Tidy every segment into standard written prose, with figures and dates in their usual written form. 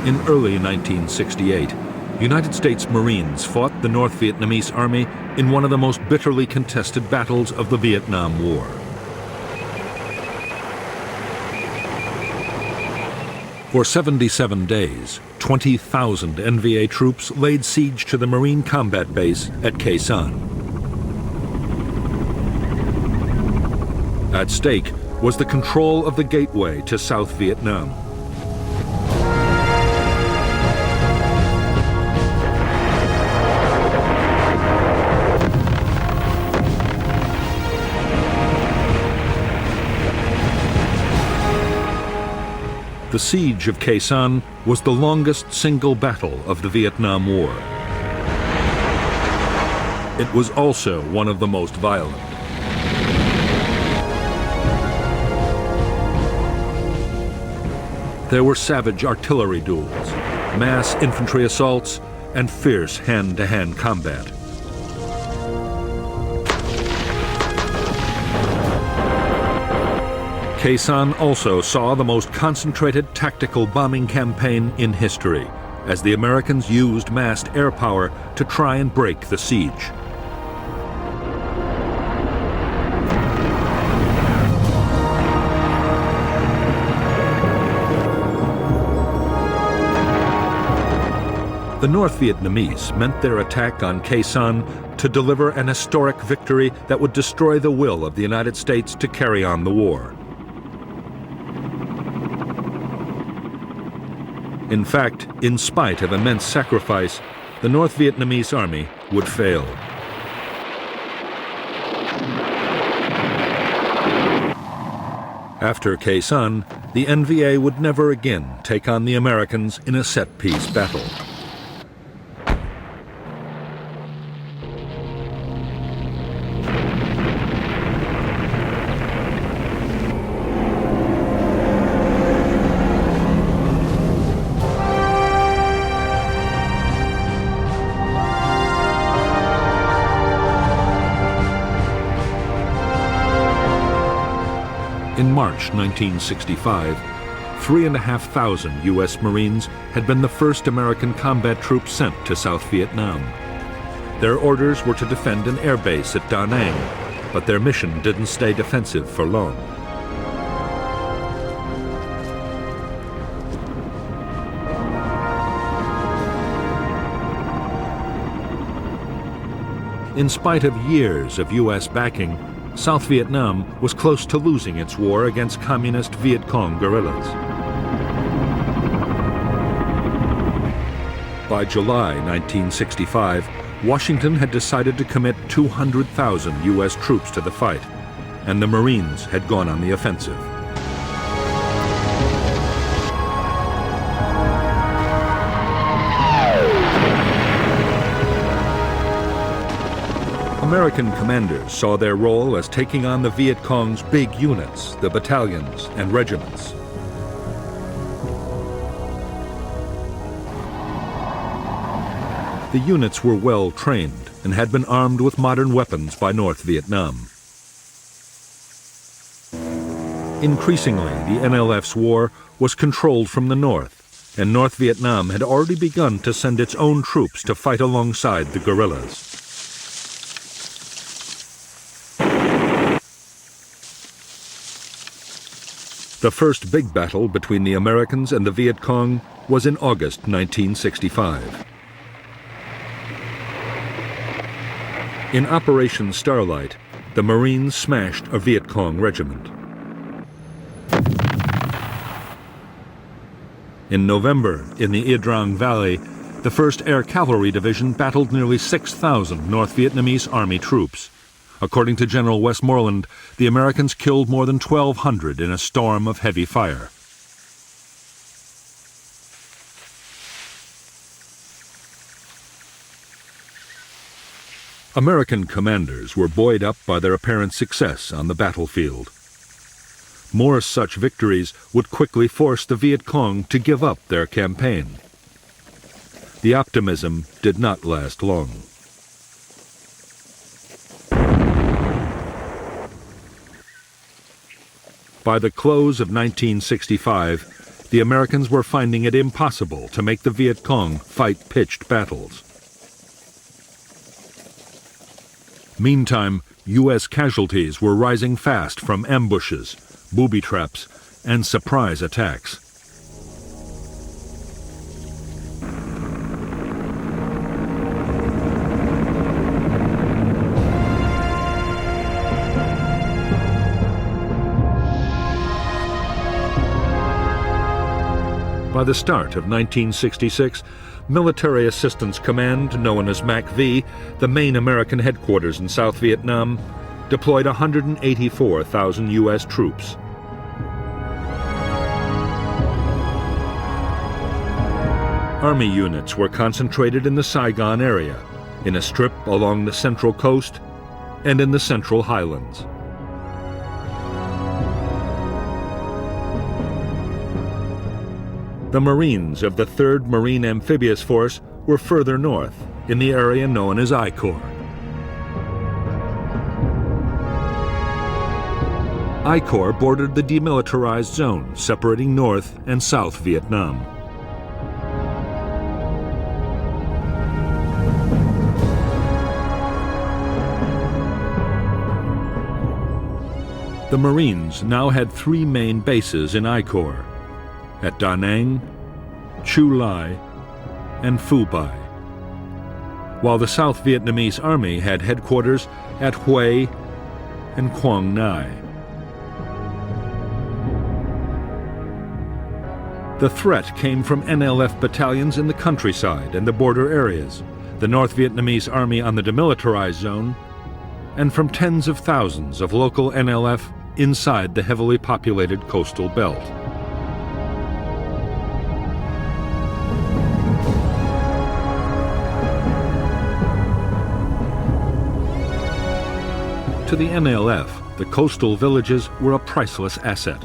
In early 1968, United States Marines fought the North Vietnamese Army in one of the most bitterly contested battles of the Vietnam War. For 77 days, 20,000 NVA troops laid siege to the Marine combat base at Khe Sanh. At stake was the control of the gateway to South Vietnam. The siege of Khe Sanh was the longest single battle of the Vietnam War. It was also one of the most violent. There were savage artillery duels, mass infantry assaults, and fierce hand-to-hand combat. Khe Sanh also saw the most concentrated tactical bombing campaign in history, as the Americans used massed air power to try and break the siege. The North Vietnamese meant their attack on Khe Sanh to deliver an historic victory that would destroy the will of the United States to carry on the war. In fact, in spite of immense sacrifice, the North Vietnamese army would fail. After Khe Sanh, the NVA would never again take on the Americans in a set-piece battle. In March 1965, 3,500 U.S. Marines had been the first American combat troops sent to South Vietnam. Their orders were to defend an air base at Da Nang, but their mission didn't stay defensive for long. In spite of years of U.S. backing, South Vietnam was close to losing its war against communist Viet Cong guerrillas. By July 1965, Washington had decided to commit 200,000 U.S. troops to the fight, and the Marines had gone on the offensive. American commanders saw their role as taking on the Viet Cong's big units, the battalions and regiments. The units were well trained and had been armed with modern weapons by North Vietnam. Increasingly, the NLF's war was controlled from the north, and North Vietnam had already begun to send its own troops to fight alongside the guerrillas. The first big battle between the Americans and the Viet Cong was in August 1965. In Operation Starlight, the Marines smashed a Viet Cong regiment. In November, in the Ia Drang Valley, the 1st Air Cavalry Division battled nearly 6,000 North Vietnamese Army troops. According to General Westmoreland, the Americans killed more than 1,200 in a storm of heavy fire. American commanders were buoyed up by their apparent success on the battlefield. More such victories would quickly force the Viet Cong to give up their campaign. The optimism did not last long. By the close of 1965, the Americans were finding it impossible to make the Viet Cong fight pitched battles. Meantime, U.S. casualties were rising fast from ambushes, booby traps, and surprise attacks. By the start of 1966, Military Assistance Command, known as MacV, the main American headquarters in South Vietnam, deployed 184,000 U.S. troops. Army units were concentrated in the Saigon area, in a strip along the Central Coast, and in the Central Highlands. The Marines of the 3rd Marine Amphibious Force were further north, in the area known as I Corps. I Corps bordered the demilitarized zone separating North and South Vietnam. The Marines now had 3 main bases in I Corps: at Da Nang, Chu Lai, and Phu Bai, while the South Vietnamese Army had headquarters at Hue and Quang Nai. The threat came from NLF battalions in the countryside and the border areas, the North Vietnamese Army on the demilitarized zone, and from tens of thousands of local NLF inside the heavily populated coastal belt. To the NLF, the coastal villages were a priceless asset.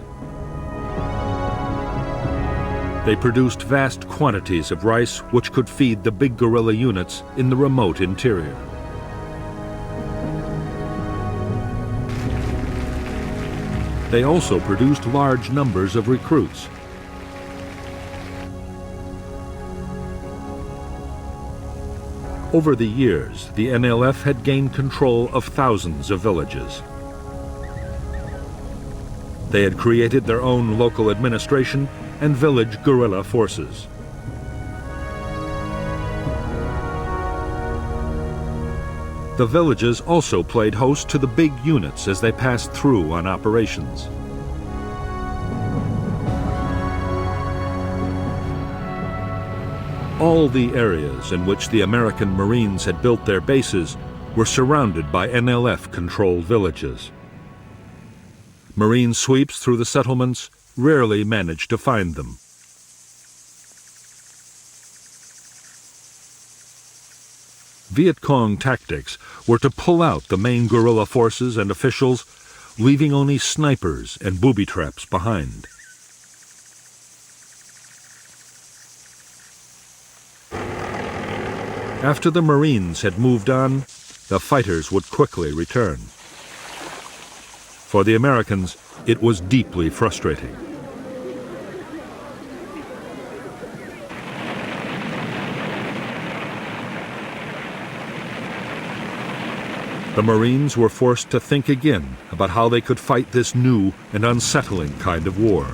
They produced vast quantities of rice which could feed the big guerrilla units in the remote interior. They also produced large numbers of recruits. Over the years, the NLF had gained control of thousands of villages. They had created their own local administration and village guerrilla forces. The villages also played host to the big units as they passed through on operations. All the areas in which the American Marines had built their bases were surrounded by NLF-controlled villages. Marine sweeps through the settlements rarely managed to find them. Viet Cong tactics were to pull out the main guerrilla forces and officials, leaving only snipers and booby traps behind. After the Marines had moved on, the fighters would quickly return. For the Americans, it was deeply frustrating. The Marines were forced to think again about how they could fight this new and unsettling kind of war.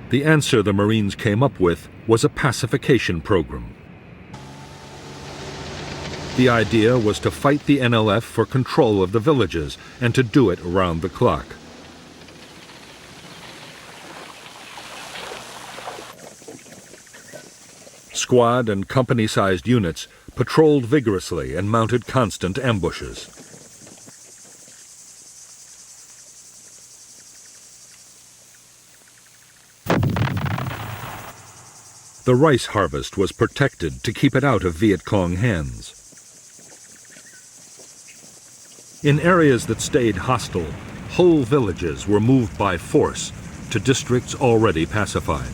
The answer the Marines came up with was a pacification program. The idea was to fight the NLF for control of the villages and to do it around the clock. Squad and company-sized units patrolled vigorously and mounted constant ambushes. The rice harvest was protected to keep it out of Viet Cong hands. In areas that stayed hostile, whole villages were moved by force to districts already pacified.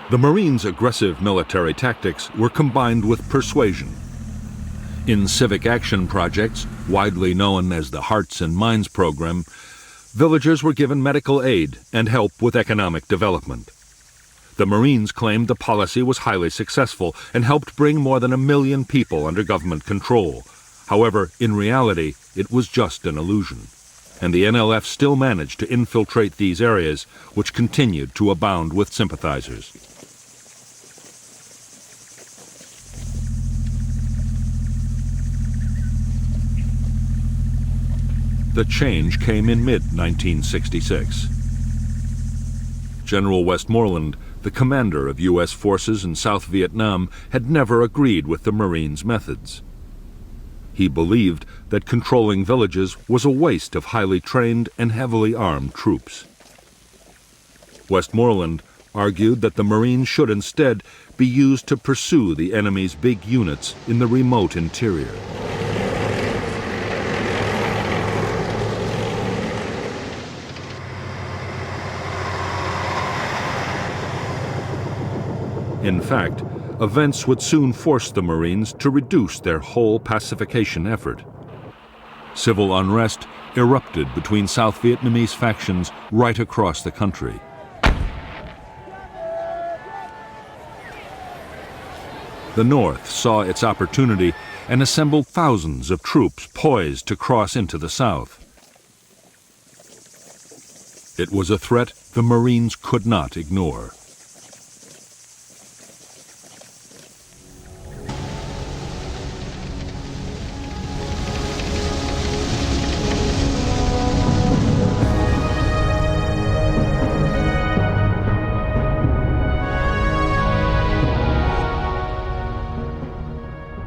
The Marines' aggressive military tactics were combined with persuasion. In civic action projects, widely known as the Hearts and Minds program, villagers were given medical aid and help with economic development. The Marines claimed the policy was highly successful and helped bring more than 1 million people under government control. However, in reality, it was just an illusion, and the NLF still managed to infiltrate these areas, which continued to abound with sympathizers. The change came in mid-1966. General Westmoreland, the commander of U.S. forces in South Vietnam, had never agreed with the Marines' methods. He believed that controlling villages was a waste of highly trained and heavily armed troops. Westmoreland argued that the Marines should instead be used to pursue the enemy's big units in the remote interior. In fact, events would soon force the Marines to reduce their whole pacification effort. Civil unrest erupted between South Vietnamese factions right across the country. The North saw its opportunity and assembled thousands of troops poised to cross into the South. It was a threat the Marines could not ignore.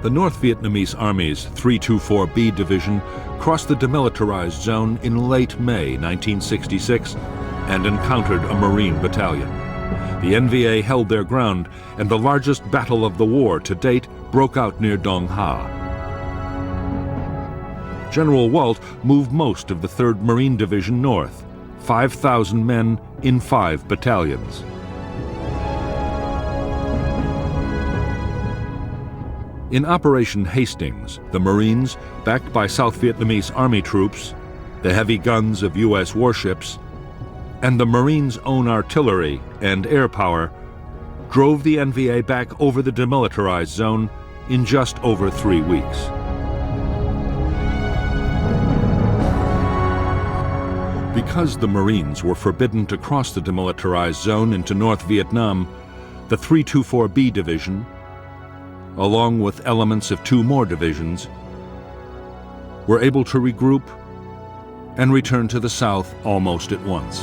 The North Vietnamese Army's 324B Division crossed the demilitarized zone in late May 1966 and encountered a Marine battalion. The NVA held their ground, and the largest battle of the war to date broke out near Dong Ha. General Walt moved most of the 3rd Marine Division north, 5,000 men in 5 battalions. In Operation Hastings, the Marines, backed by South Vietnamese Army troops, the heavy guns of U.S. warships, and the Marines' own artillery and air power, drove the NVA back over the demilitarized zone in just over 3 weeks. Because the Marines were forbidden to cross the demilitarized zone into North Vietnam, the 324B Division, along with elements of 2 more divisions, were able to regroup and return to the south almost at once.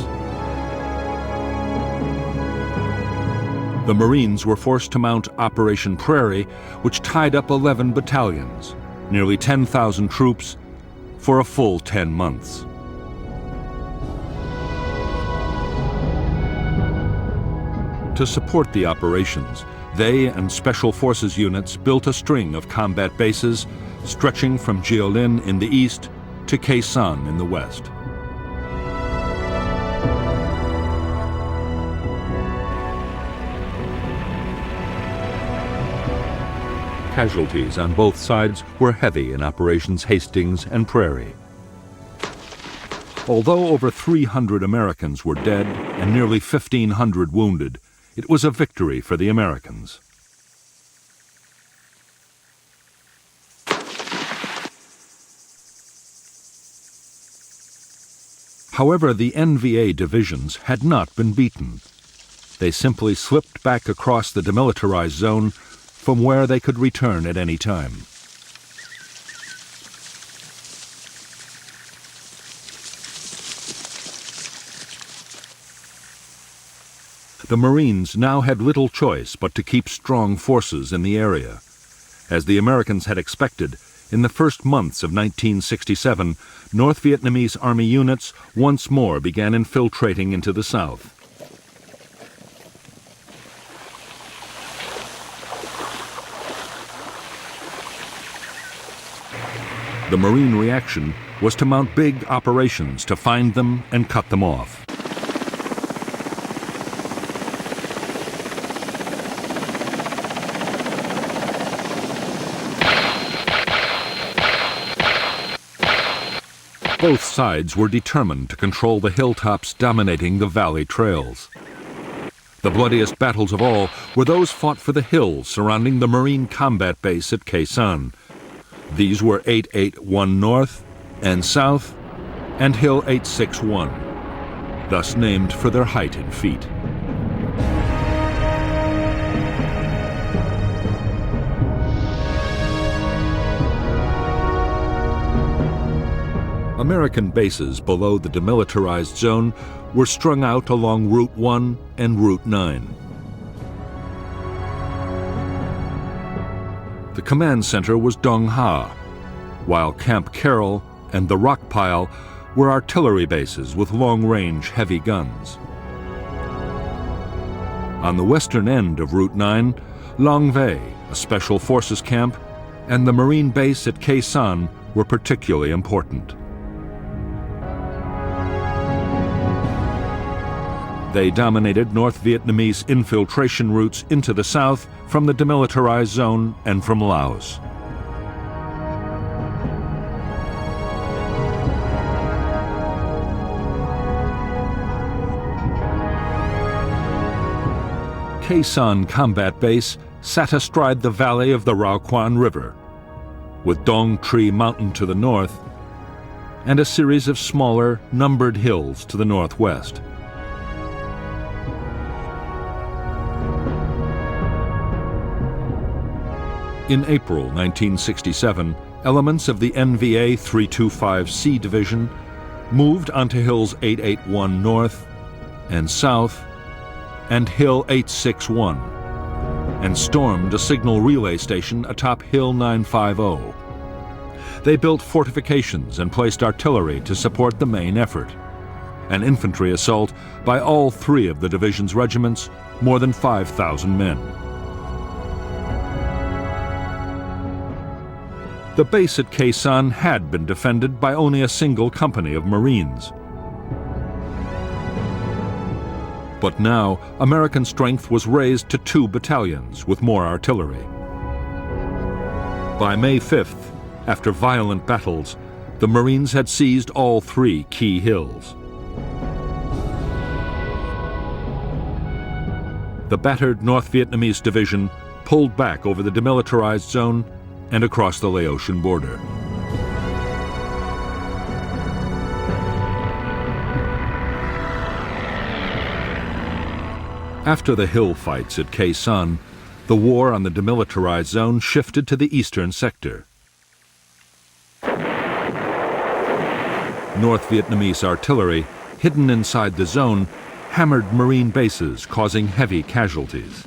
The Marines were forced to mount Operation Prairie, which tied up 11 battalions, nearly 10,000 troops, for a full 10 months. To support the operations, they and Special Forces units built a string of combat bases stretching from Jiolin in the east to Khe Sanh in the west. Casualties on both sides were heavy in Operations Hastings and Prairie. Although over 300 Americans were dead and nearly 1,500 wounded, it was a victory for the Americans. However, the NVA divisions had not been beaten. They simply slipped back across the demilitarized zone from where they could return at any time. The Marines now had little choice but to keep strong forces in the area. As the Americans had expected, in the first months of 1967, North Vietnamese Army units once more began infiltrating into the south. The Marine reaction was to mount big operations to find them and cut them off. Both sides were determined to control the hilltops dominating the valley trails. The bloodiest battles of all were those fought for the hills surrounding the Marine combat base at Khe Sanh. These were 881 North and South and Hill 861, thus named for their height in feet. American bases below the demilitarized zone were strung out along Route 1 and Route 9. The command center was Dong Ha, while Camp Carroll and the Rock Pile were artillery bases with long-range heavy guns. On the western end of Route 9, Long Vei, a special forces camp, and the Marine base at Khe Sanh were particularly important. They dominated North Vietnamese infiltration routes into the south from the demilitarized zone and from Laos. Khe Sanh Combat Base sat astride the valley of the Rao Quan River, with Dong Tri Mountain to the north and a series of smaller, numbered hills to the northwest. In April 1967, elements of the NVA 325C Division moved onto Hills 881 North and South and Hill 861 and stormed a signal relay station atop Hill 950. They built fortifications and placed artillery to support the main effort. An infantry assault by all three of the division's regiments, more than 5,000 men. The base at Khe Sanh had been defended by only a single company of Marines. But now, American strength was raised to 2 battalions with more artillery. By May 5th, after violent battles, the Marines had seized all 3 key hills. The battered North Vietnamese division pulled back over the demilitarized zone and across the Laotian border. After the hill fights at Khe Sanh, the war on the demilitarized zone shifted to the eastern sector. North Vietnamese artillery, hidden inside the zone, hammered Marine bases, causing heavy casualties.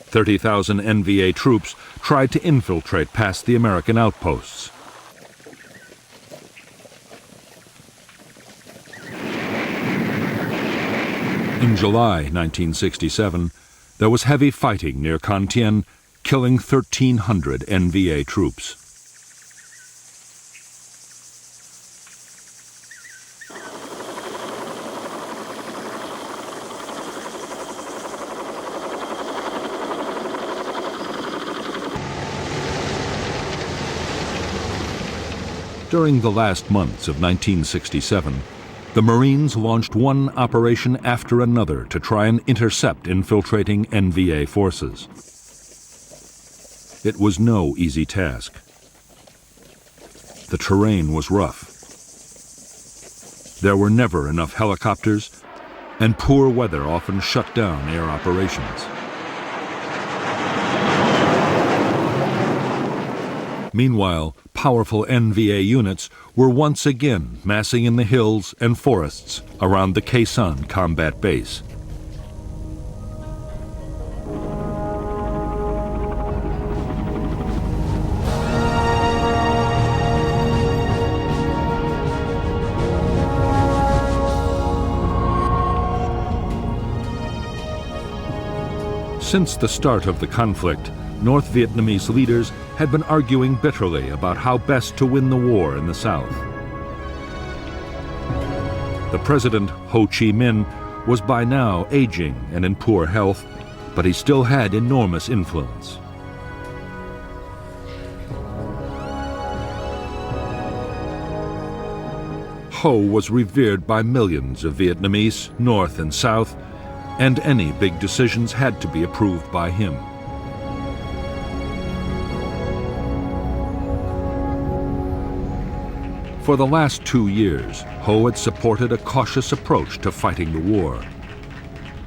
30,000 NVA troops tried to infiltrate past the American outposts. In July 1967, there was heavy fighting near Con Thien, killing 1,300 NVA troops. During the last months of 1967, the Marines launched one operation after another to try and intercept infiltrating NVA forces. It was no easy task. The terrain was rough. There were never enough helicopters, and poor weather often shut down air operations. Meanwhile, powerful NVA units were once again massing in the hills and forests around the Khe Sanh combat base. Since the start of the conflict, North Vietnamese leaders had been arguing bitterly about how best to win the war in the south. The president, Ho Chi Minh, was by now aging and in poor health, but he still had enormous influence. Ho was revered by millions of Vietnamese, North and South, and any big decisions had to be approved by him. For the last 2 years, Ho had supported a cautious approach to fighting the war.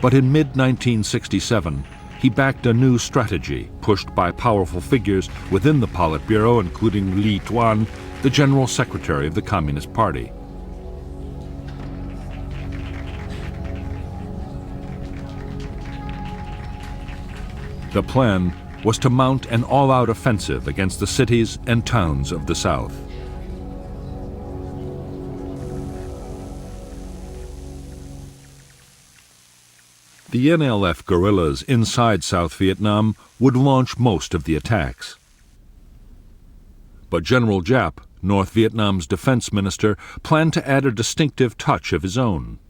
But in mid-1967, he backed a new strategy pushed by powerful figures within the Politburo, including Lý Tuan, the General Secretary of the Communist Party. The plan was to mount an all-out offensive against the cities and towns of the South. The NLF guerrillas inside South Vietnam would launch most of the attacks. But General Giap, North Vietnam's defense minister, planned to add a distinctive touch of his own.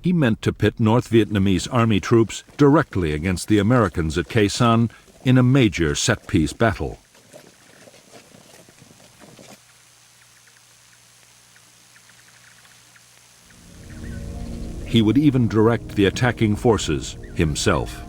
He meant to pit North Vietnamese army troops directly against the Americans at Khe Sanh in a major set-piece battle. He would even direct the attacking forces himself.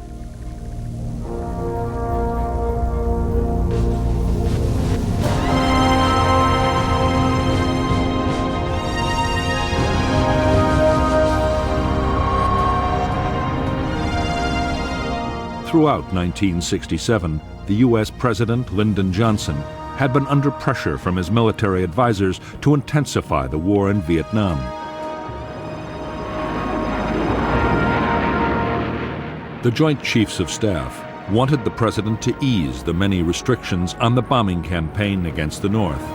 Throughout 1967, the U.S. President Lyndon Johnson had been under pressure from his military advisors to intensify the war in Vietnam. The Joint Chiefs of Staff wanted the president to ease the many restrictions on the bombing campaign against the North.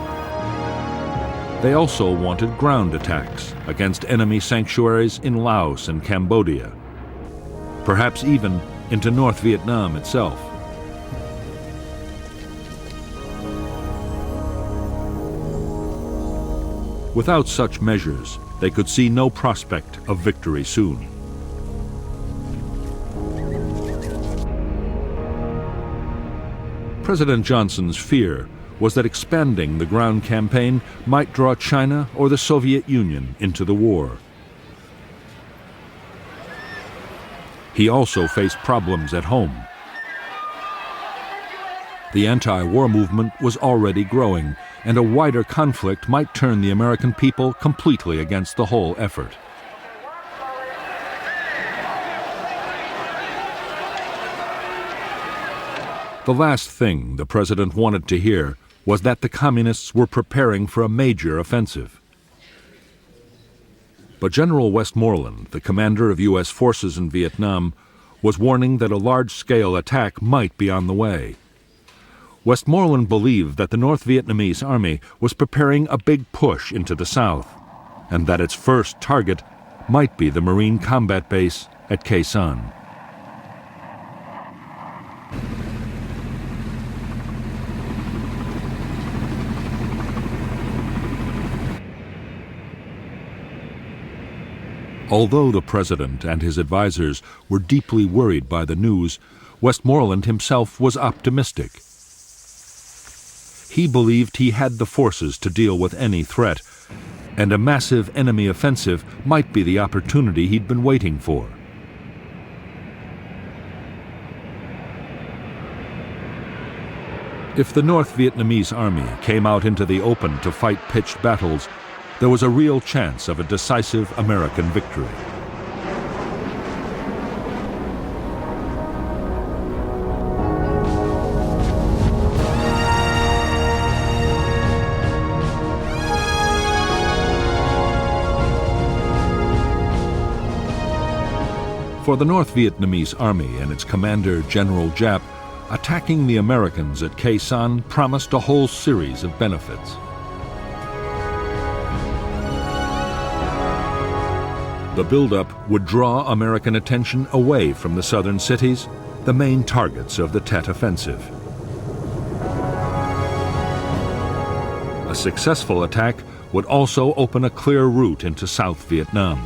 They also wanted ground attacks against enemy sanctuaries in Laos and Cambodia, perhaps even into North Vietnam itself. Without such measures, they could see no prospect of victory soon. President Johnson's fear was that expanding the ground campaign might draw China or the Soviet Union into the war. He also faced problems at home. The anti-war movement was already growing, and a wider conflict might turn the American people completely against the whole effort. The last thing the president wanted to hear was that the communists were preparing for a major offensive. But General Westmoreland, the commander of U.S. forces in Vietnam, was warning that a large-scale attack might be on the way. Westmoreland believed that the North Vietnamese army was preparing a big push into the south, and that its first target might be the Marine combat base at Khe Sanh. Although the president and his advisers were deeply worried by the news, Westmoreland himself was optimistic. He believed he had the forces to deal with any threat, and a massive enemy offensive might be the opportunity he'd been waiting for. If the North Vietnamese army came out into the open to fight pitched battles, there was a real chance of a decisive American victory. For the North Vietnamese army and its commander, General Giap, attacking the Americans at Khe Sanh promised a whole series of benefits. The buildup would draw American attention away from the southern cities, the main targets of the Tet Offensive. A successful attack would also open a clear route into South Vietnam.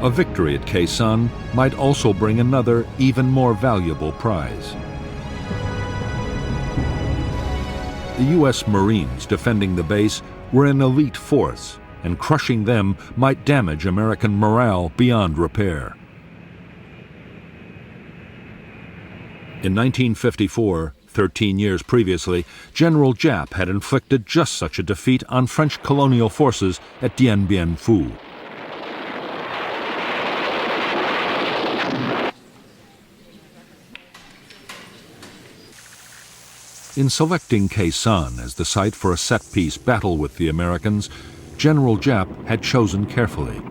A victory at Khe Sanh might also bring another, even more valuable prize: The U.S. Marines defending the base were an elite force, and crushing them might damage American morale beyond repair. In 1954, 13 years previously, General Giap had inflicted just such a defeat on French colonial forces at Dien Bien Phu. In selecting Khe Sanh as the site for a set-piece battle with the Americans, General Giap had chosen carefully.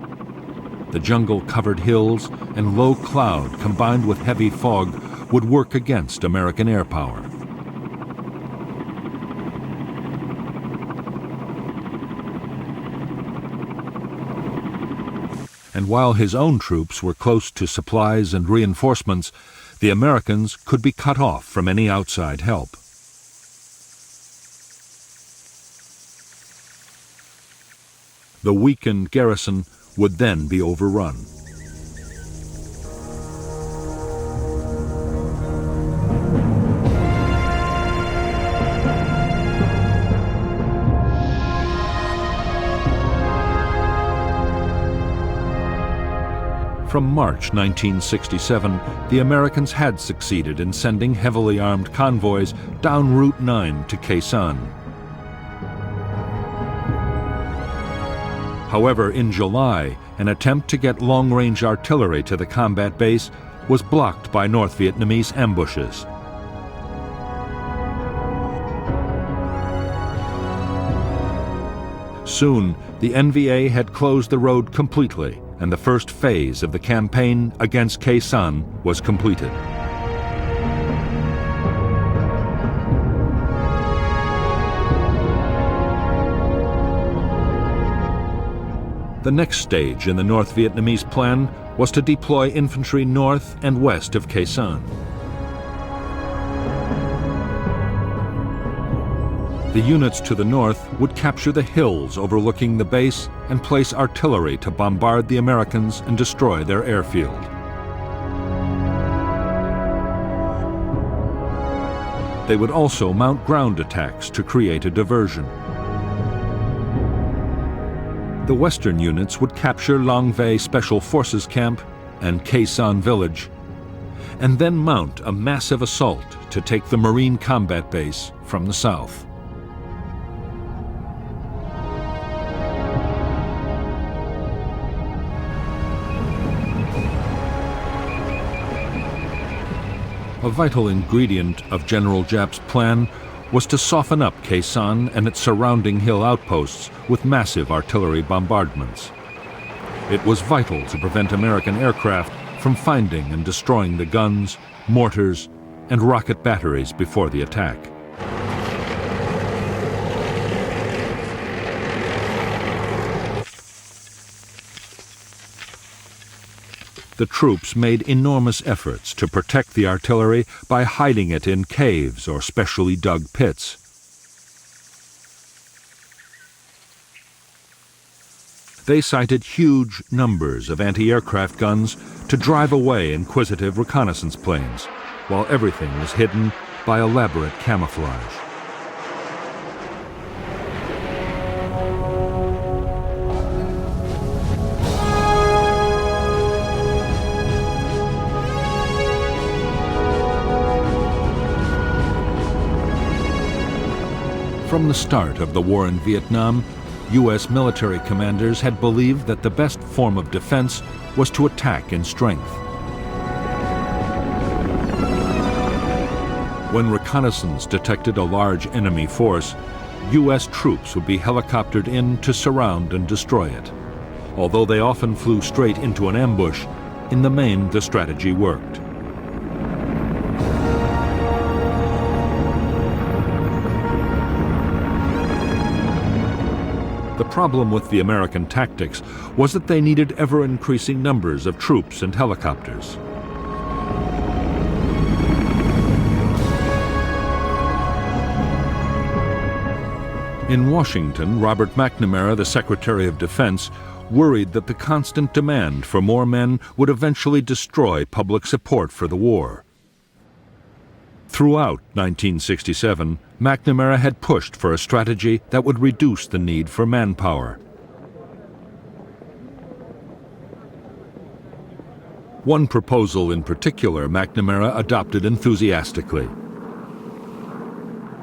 The jungle-covered hills and low cloud combined with heavy fog would work against American air power. And while his own troops were close to supplies and reinforcements, the Americans could be cut off from any outside help. The weakened garrison would then be overrun. From March 1967, the Americans had succeeded in sending heavily armed convoys down Route 9 to Khe Sanh. However, in July, an attempt to get long-range artillery to the combat base was blocked by North Vietnamese ambushes. Soon, the NVA had closed the road completely, and the first phase of the campaign against Khe Sanh was completed. The next stage in the North Vietnamese plan was to deploy infantry north and west of Khe Sanh. The units to the north would capture the hills overlooking the base and place artillery to bombard the Americans and destroy their airfield. They would also mount ground attacks to create a diversion. The western units would capture Long Vei Special Forces Camp and Khe Sanh Village, and then mount a massive assault to take the Marine combat base from the south. A vital ingredient of General Giap's plan was to soften up Khe Sanh and its surrounding hill outposts with massive artillery bombardments. It was vital to prevent American aircraft from finding and destroying the guns, mortars, and rocket batteries before the attack. The troops made enormous efforts to protect the artillery by hiding it in caves or specially dug pits. They sighted huge numbers of anti-aircraft guns to drive away inquisitive reconnaissance planes, while everything was hidden by elaborate camouflage. From the start of the war in Vietnam, U.S. military commanders had believed that the best form of defense was to attack in strength. When reconnaissance detected a large enemy force, U.S. troops would be helicoptered in to surround and destroy it. Although they often flew straight into an ambush, in the main the strategy worked. The problem with the American tactics was that they needed ever-increasing numbers of troops and helicopters. In Washington, Robert McNamara, the Secretary of Defense, worried that the constant demand for more men would eventually destroy public support for the war. Throughout 1967, McNamara had pushed for a strategy that would reduce the need for manpower. One proposal in particular McNamara adopted enthusiastically.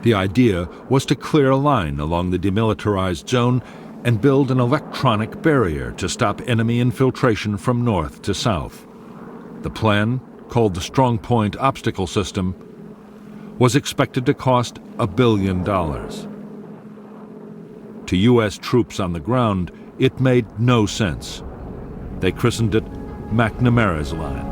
The idea was to clear a line along the demilitarized zone and build an electronic barrier to stop enemy infiltration from north to south. The plan, called the Strong Point Obstacle System, was expected to cost $1 billion. To U.S. troops on the ground, it made no sense. They christened it McNamara's Line.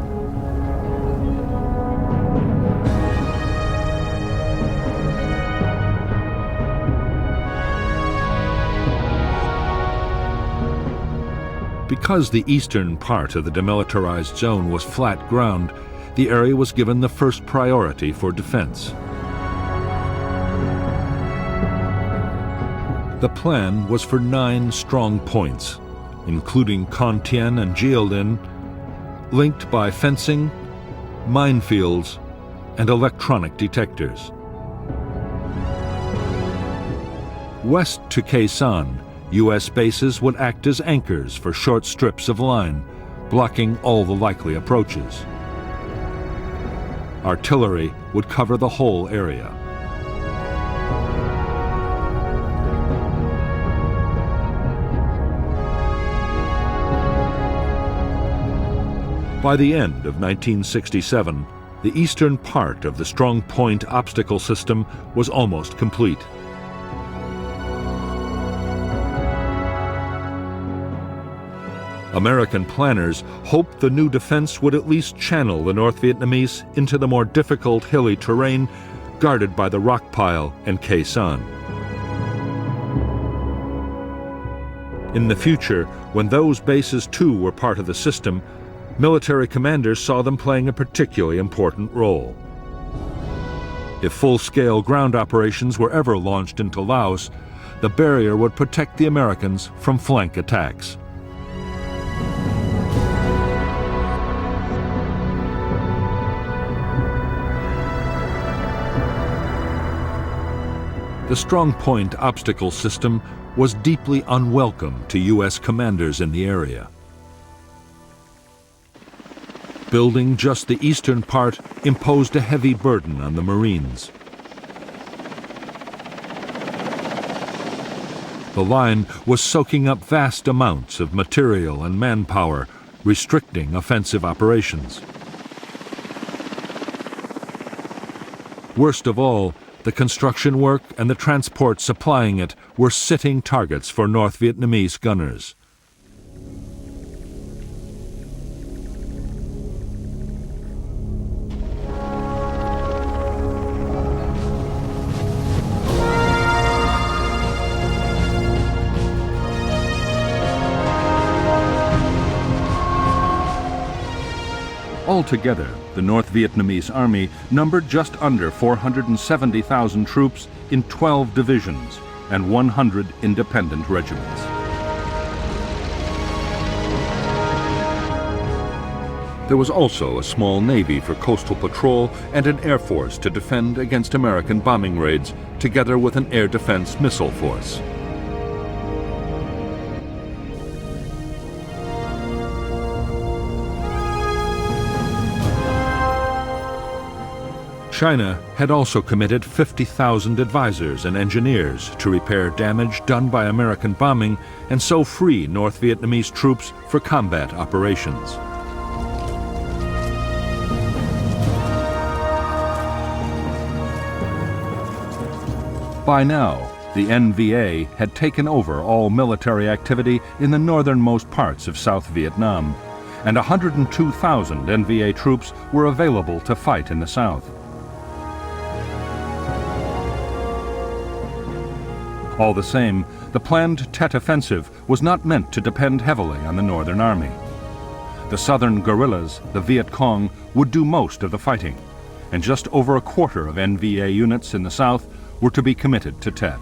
Because the eastern part of the demilitarized zone was flat ground, the area was given the first priority for defense. The plan was for 9 strong points, including Con-Tien and Jieldin, linked by fencing, minefields, and electronic detectors. West to Khe Sanh, U.S. bases would act as anchors for short strips of line, blocking all the likely approaches. Artillery would cover the whole area. By the end of 1967, the eastern part of the Strong Point Obstacle System was almost complete. American planners hoped the new defense would at least channel the North Vietnamese into the more difficult hilly terrain guarded by the rock pile and Khe Sanh. In the future, when those bases too were part of the system, military commanders saw them playing a particularly important role. If full-scale ground operations were ever launched into Laos, the barrier would protect the Americans from flank attacks. The Strong Point Obstacle System was deeply unwelcome to U.S. commanders in the area. Building just the eastern part imposed a heavy burden on the Marines. The line was soaking up vast amounts of material and manpower, restricting offensive operations. Worst of all, the construction work and the transport supplying it were sitting targets for North Vietnamese gunners. Altogether, the North Vietnamese Army numbered just under 470,000 troops in 12 divisions and 100 independent regiments. There was also a small navy for coastal patrol and an air force to defend against American bombing raids, together with an air defense missile force. China had also committed 50,000 advisors and engineers to repair damage done by American bombing and so free North Vietnamese troops for combat operations. By now, the NVA had taken over all military activity in the northernmost parts of South Vietnam, and 102,000 NVA troops were available to fight in the south. All the same, the planned Tet Offensive was not meant to depend heavily on the Northern Army. The southern guerrillas, the Viet Cong, would do most of the fighting, and just over a quarter of NVA units in the south were to be committed to Tet.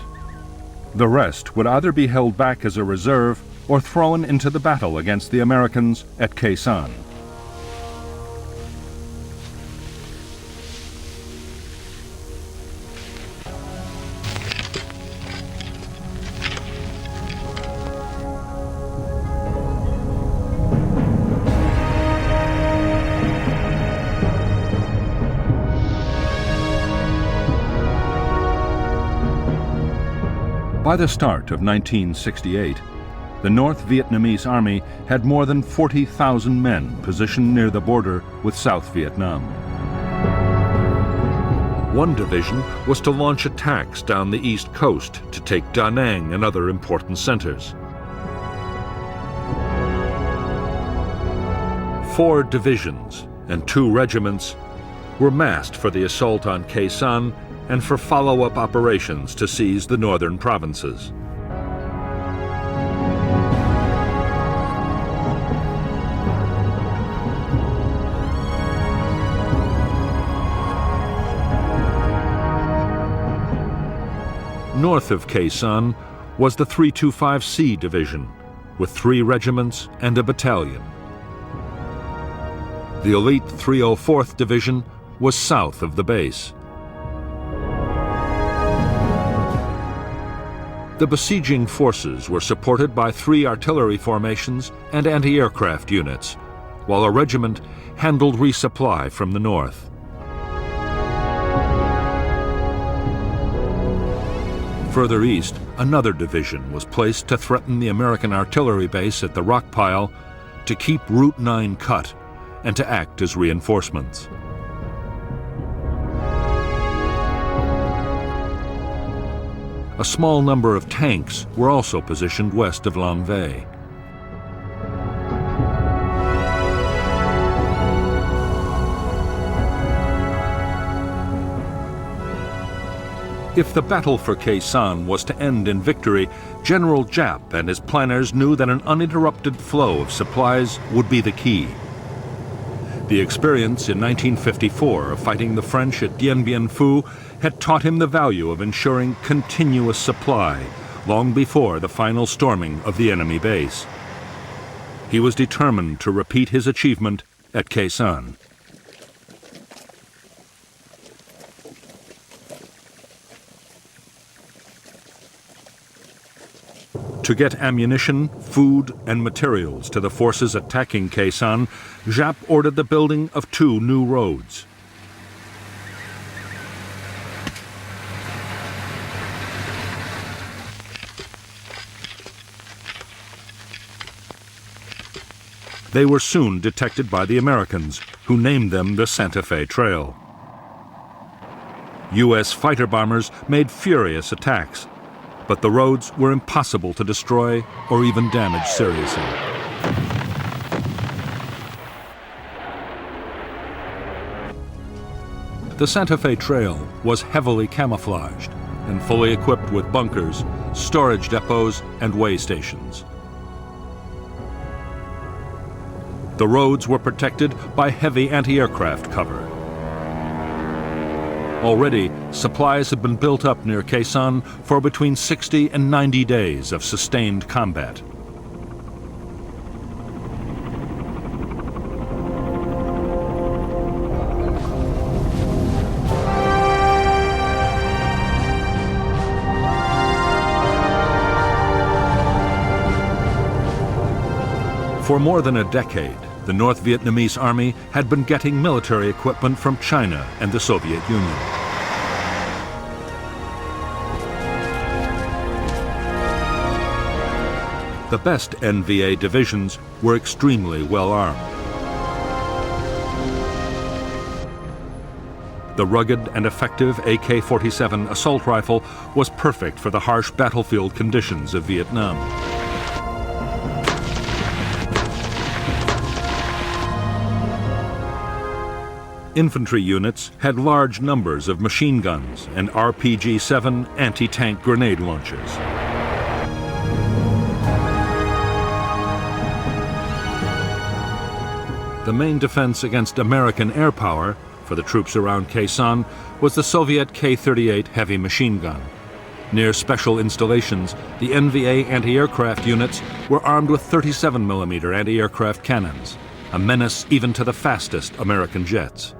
The rest would either be held back as a reserve or thrown into the battle against the Americans at Khe Sanh. By the start of 1968, the North Vietnamese Army had more than 40,000 men positioned near the border with South Vietnam. One division was to launch attacks down the east coast to take Da Nang and other important centers. 4 divisions and 2 regiments were massed for the assault on Khe Sanh and for follow-up operations to seize the northern provinces. North of Khe Sanh was the 325C Division, with 3 regiments and a battalion. The elite 304th Division was south of the base. The besieging forces were supported by 3 artillery formations and anti-aircraft units, while a regiment handled resupply from the north. Further east, another division was placed to threaten the American artillery base at the rock pile, to keep Route 9 cut, and to act as reinforcements. A small number of tanks were also positioned west of Lang Vây. If the battle for Khe Sanh was to end in victory, General Giap and his planners knew that an uninterrupted flow of supplies would be the key. The experience in 1954 of fighting the French at Dien Bien Phu had taught him the value of ensuring continuous supply long before the final storming of the enemy base. He was determined to repeat his achievement at Khe Sanh. To get ammunition, food, and materials to the forces attacking Khe Sanh, Giap ordered the building of 2 new roads. They were soon detected by the Americans, who named them the Santa Fe Trail. U.S. fighter bombers made furious attacks, but the roads were impossible to destroy or even damage seriously. The Santa Fe Trail was heavily camouflaged and fully equipped with bunkers, storage depots, and way stations. The roads were protected by heavy anti-aircraft cover. Already, supplies have been built up near Khe Sanh for between 60 and 90 days of sustained combat. For more than a decade, the North Vietnamese Army had been getting military equipment from China and the Soviet Union. The best NVA divisions were extremely well armed. The rugged and effective AK-47 assault rifle was perfect for the harsh battlefield conditions of Vietnam. Infantry units had large numbers of machine guns and RPG-7 anti-tank grenade launchers. The main defense against American air power for the troops around Khe Sanh was the Soviet K-38 heavy machine gun. Near special installations, the NVA anti-aircraft units were armed with 37mm anti-aircraft cannons, a menace even to the fastest American jets.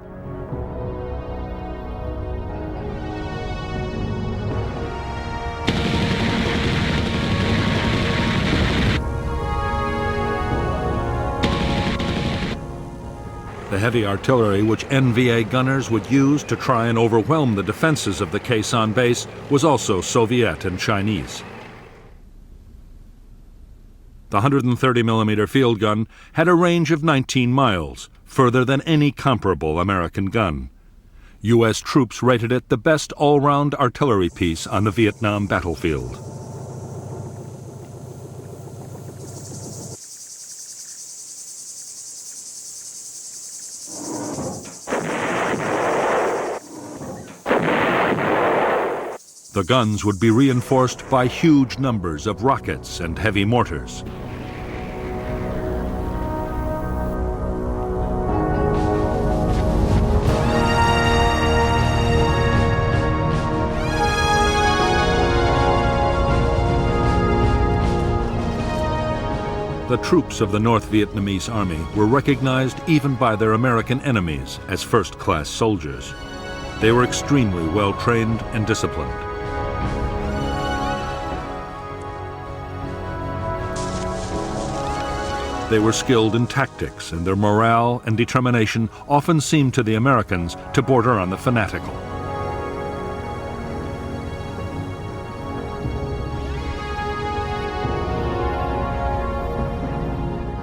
The heavy artillery which NVA gunners would use to try and overwhelm the defenses of the Khe Sanh base was also Soviet and Chinese. The 130mm field gun had a range of 19 miles, further than any comparable American gun. U.S. troops rated it the best all-round artillery piece on the Vietnam battlefield. The guns would be reinforced by huge numbers of rockets and heavy mortars. The troops of the North Vietnamese Army were recognized even by their American enemies as first-class soldiers. They were extremely well-trained and disciplined. They were skilled in tactics, and their morale and determination often seemed to the Americans to border on the fanatical.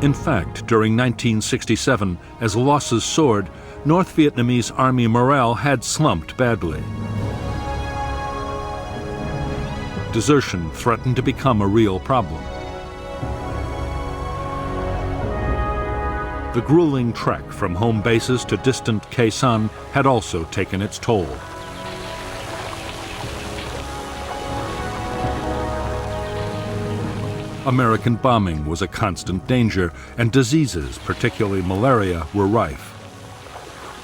In fact, during 1967, as losses soared, North Vietnamese Army morale had slumped badly. Desertion threatened to become a real problem. The grueling trek from home bases to distant Khe Sanh had also taken its toll. American bombing was a constant danger, and diseases, particularly malaria, were rife.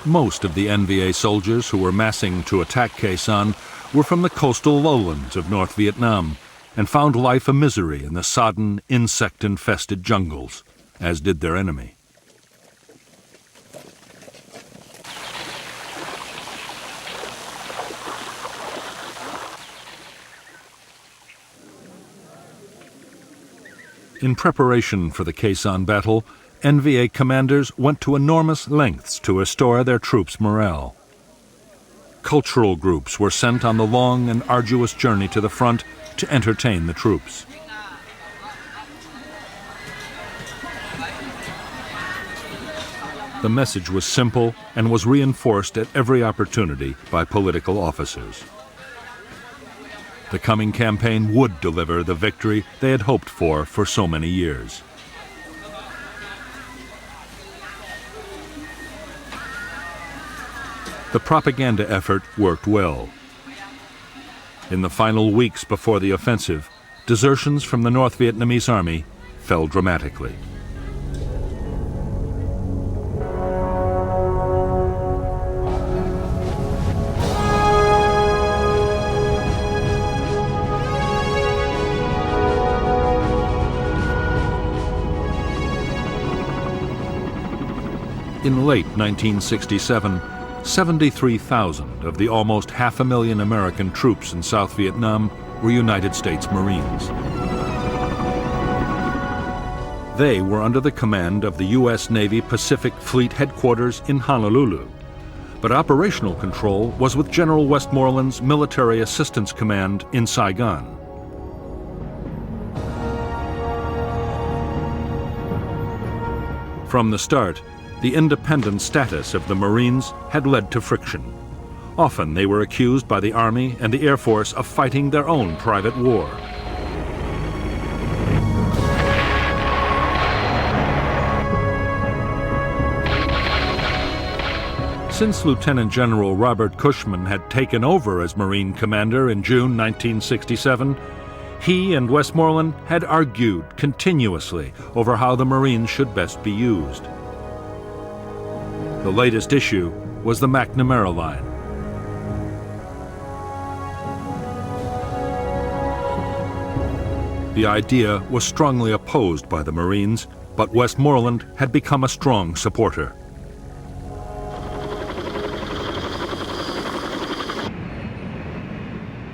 Most of the NVA soldiers who were massing to attack Khe Sanh were from the coastal lowlands of North Vietnam and found life a misery in the sodden, insect-infested jungles, as did their enemy. In preparation for the Khe Sanh battle, NVA commanders went to enormous lengths to restore their troops' morale. Cultural groups were sent on the long and arduous journey to the front to entertain the troops. The message was simple and was reinforced at every opportunity by political officers. The coming campaign would deliver the victory they had hoped for so many years. The propaganda effort worked well. In the final weeks before the offensive, desertions from the North Vietnamese Army fell dramatically. In late 1967, 73,000 of the almost 500,000 American troops in South Vietnam were United States Marines. They were under the command of the U.S. Navy Pacific Fleet Headquarters in Honolulu, but operational control was with General Westmoreland's Military Assistance Command in Saigon. From the start, the independent status of the Marines had led to friction. Often they were accused by the Army and the Air Force of fighting their own private war. Since Lieutenant General Robert Cushman had taken over as Marine commander in June 1967, he and Westmoreland had argued continuously over how the Marines should best be used. The latest issue was the McNamara Line. The idea was strongly opposed by the Marines, but Westmoreland had become a strong supporter.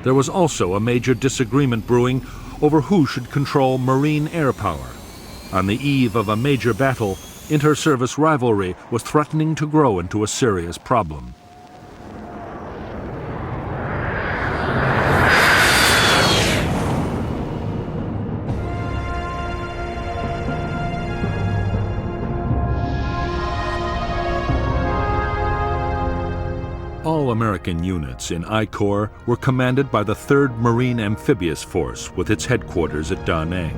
There was also a major disagreement brewing over who should control Marine air power. On the eve of a major battle, inter-service rivalry was threatening to grow into a serious problem. American units in I Corps were commanded by the 3rd Marine Amphibious Force with its headquarters at Da Nang.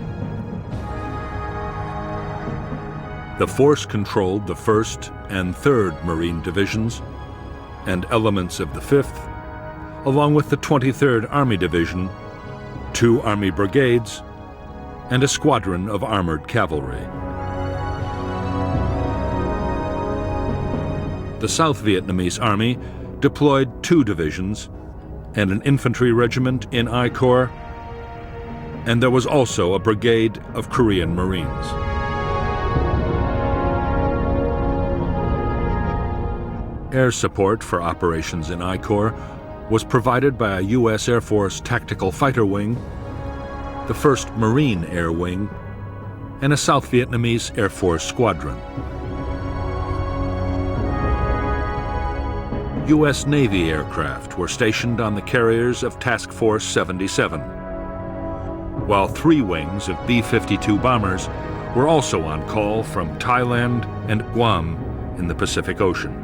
The force controlled the 1st and 3rd Marine Divisions and elements of the 5th, along with the 23rd Army Division, 2 Army brigades, and a squadron of armored cavalry. The South Vietnamese Army deployed 2 divisions and an infantry regiment in I Corps, and there was also a brigade of Korean Marines. Air support for operations in I Corps was provided by a U.S. Air Force Tactical Fighter Wing, the 1st Marine Air Wing, and a South Vietnamese Air Force Squadron. U.S. Navy aircraft were stationed on the carriers of Task Force 77, while 3 wings of B-52 bombers were also on call from Thailand and Guam in the Pacific Ocean.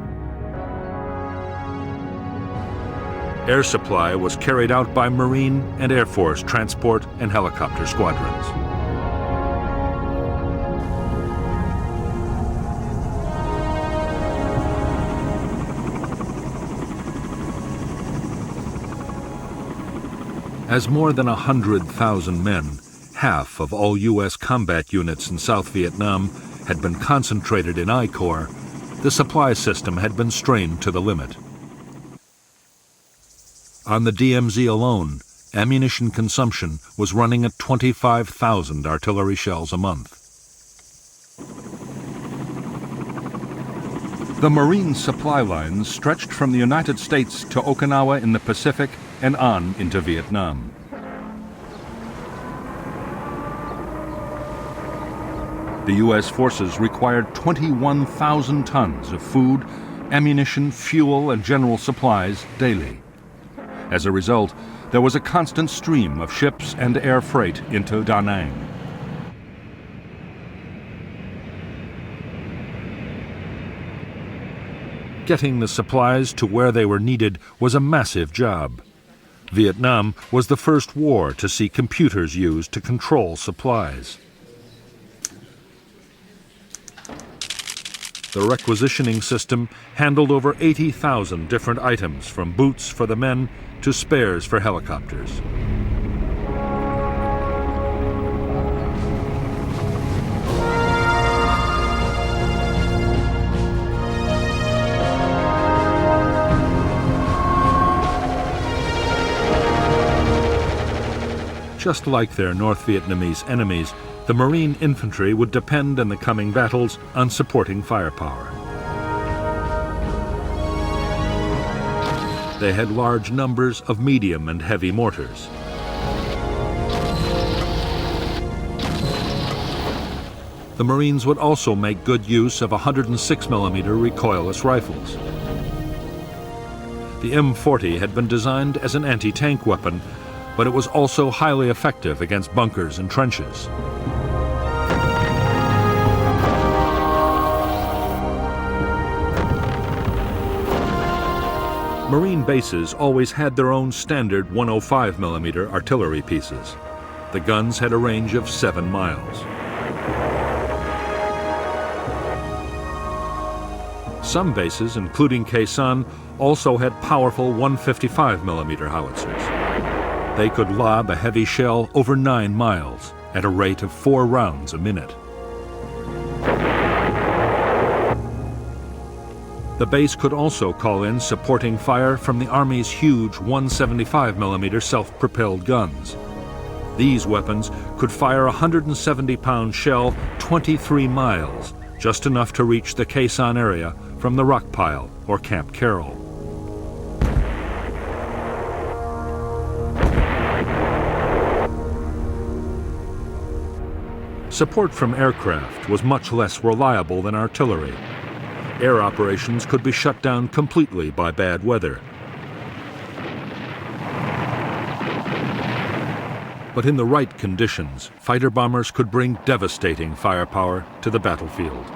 Air supply was carried out by Marine and Air Force transport and helicopter squadrons. As more than 100,000 men, half of all U.S. combat units in South Vietnam, had been concentrated in I Corps, the supply system had been strained to the limit. On the DMZ alone, ammunition consumption was running at 25,000 artillery shells a month. The Marine supply lines stretched from the United States to Okinawa in the Pacific and on into Vietnam. The U.S. forces required 21,000 tons of food, ammunition, fuel, and general supplies daily. As a result, there was a constant stream of ships and air freight into Da Nang. Getting the supplies to where they were needed was a massive job. Vietnam was the first war to see computers used to control supplies. The requisitioning system handled over 80,000 different items, from boots for the men to spares for helicopters. Just like their North Vietnamese enemies, the Marine infantry would depend in the coming battles on supporting firepower. They had large numbers of medium and heavy mortars. The Marines would also make good use of 106mm recoilless rifles. The M40 had been designed as an anti-tank weapon, but it was also highly effective against bunkers and trenches. Marine bases always had their own standard 105mm artillery pieces. The guns had a range of 7 miles. Some bases, including Khe Sanh, also had powerful 155mm howitzers. They could lob a heavy shell over 9 miles at a rate of 4 rounds a minute. The base could also call in supporting fire from the Army's huge 175mm self-propelled guns. These weapons could fire a 170-pound shell 23 miles, just enough to reach the Khe Sanh area from the rock pile or Camp Carroll. Support from aircraft was much less reliable than artillery. Air operations could be shut down completely by bad weather. But in the right conditions, fighter bombers could bring devastating firepower to the battlefield.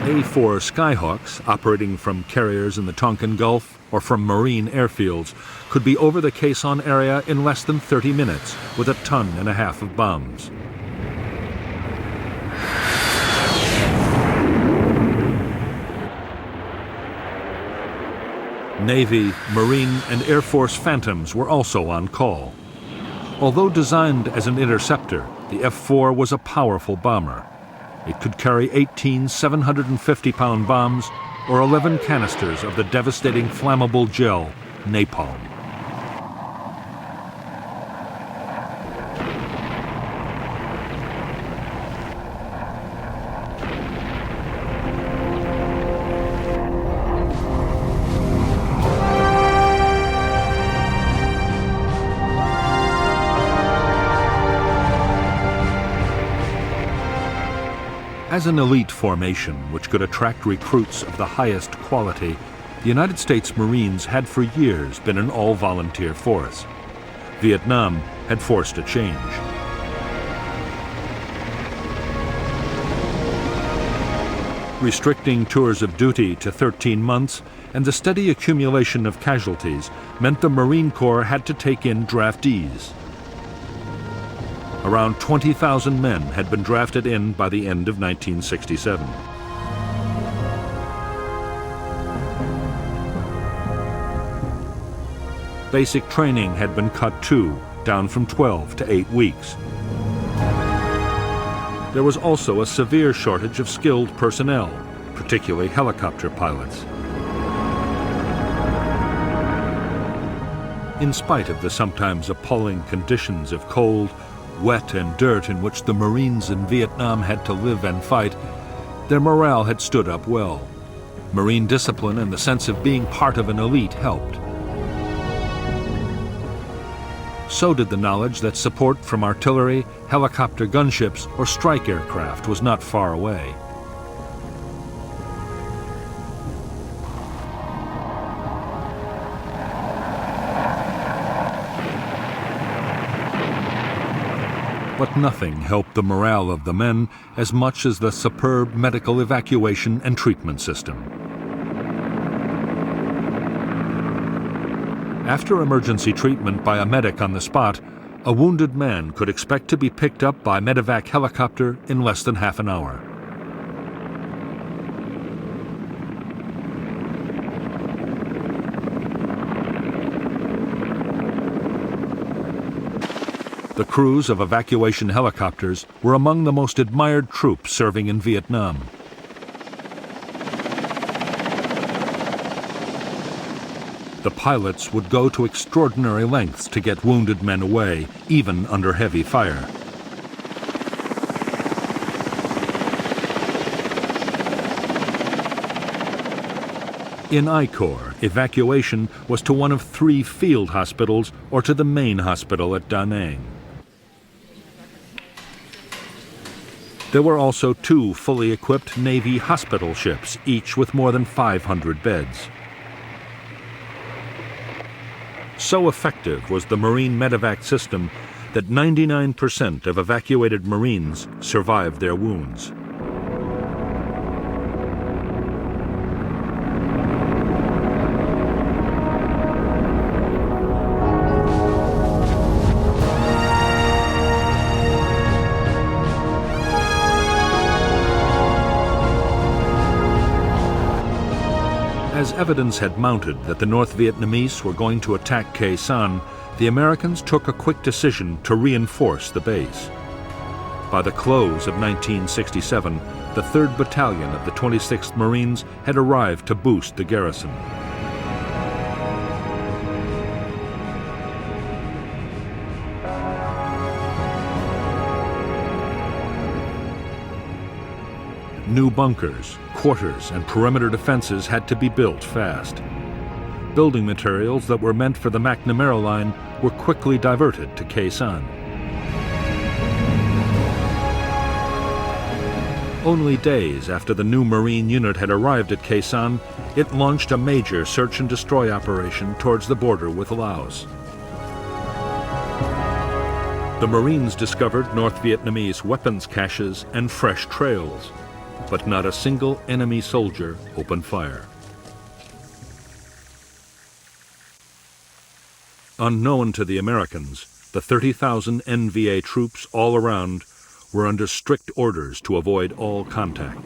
A-4 Skyhawks, operating from carriers in the Tonkin Gulf or from marine airfields, could be over the Khe Sanh area in less than 30 minutes with 1.5 tons of bombs. Navy, Marine, and Air Force Phantoms were also on call. Although designed as an interceptor, the F-4 was a powerful bomber. It could carry 18 750-pound bombs or 11 canisters of the devastating flammable gel, napalm. As an elite formation which could attract recruits of the highest quality, the United States Marines had for years been an all-volunteer force. Vietnam had forced a change. Restricting tours of duty to 13 months and the steady accumulation of casualties meant the Marine Corps had to take in draftees. Around 20,000 men had been drafted in by the end of 1967. Basic training had been cut too, down from 12 to 8 weeks. There was also a severe shortage of skilled personnel, particularly helicopter pilots. In spite of the sometimes appalling conditions of cold, wet and dirt in which the Marines in Vietnam had to live and fight, their morale had stood up well. Marine discipline and the sense of being part of an elite helped. So did the knowledge that support from artillery, helicopter gunships, or strike aircraft was not far away. But nothing helped the morale of the men as much as the superb medical evacuation and treatment system. After emergency treatment by a medic on the spot, a wounded man could expect to be picked up by medevac helicopter in less than half an hour. The crews of evacuation helicopters were among the most admired troops serving in Vietnam. The pilots would go to extraordinary lengths to get wounded men away, even under heavy fire. In I Corps, evacuation was to one of 3 field hospitals or to the main hospital at Da Nang. There were also 2 fully equipped Navy hospital ships, each with more than 500 beds. So effective was the Marine medevac system that 99% of evacuated Marines survived their wounds. As evidence had mounted that the North Vietnamese were going to attack Khe Sanh, the Americans took a quick decision to reinforce the base. By the close of 1967, the 3rd Battalion of the 26th Marines had arrived to boost the garrison. New bunkers, quarters, and perimeter defenses had to be built fast. Building materials that were meant for the McNamara Line were quickly diverted to Khe Sanh. Only days after the new Marine unit had arrived at Khe Sanh, it launched a major search and destroy operation towards the border with Laos. The Marines discovered North Vietnamese weapons caches and fresh trails. but not a single enemy soldier opened fire. Unknown to the Americans, the 30,000 NVA troops all around were under strict orders to avoid all contact.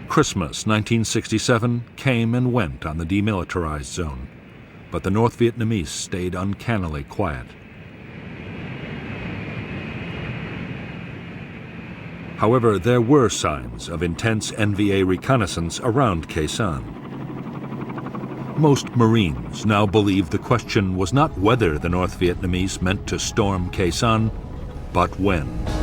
Christmas 1967 came and went on the demilitarized zone, but the North Vietnamese stayed uncannily quiet. However, there were signs of intense NVA reconnaissance around Khe Sanh. Most Marines now believed the question was not whether the North Vietnamese meant to storm Khe Sanh, but when.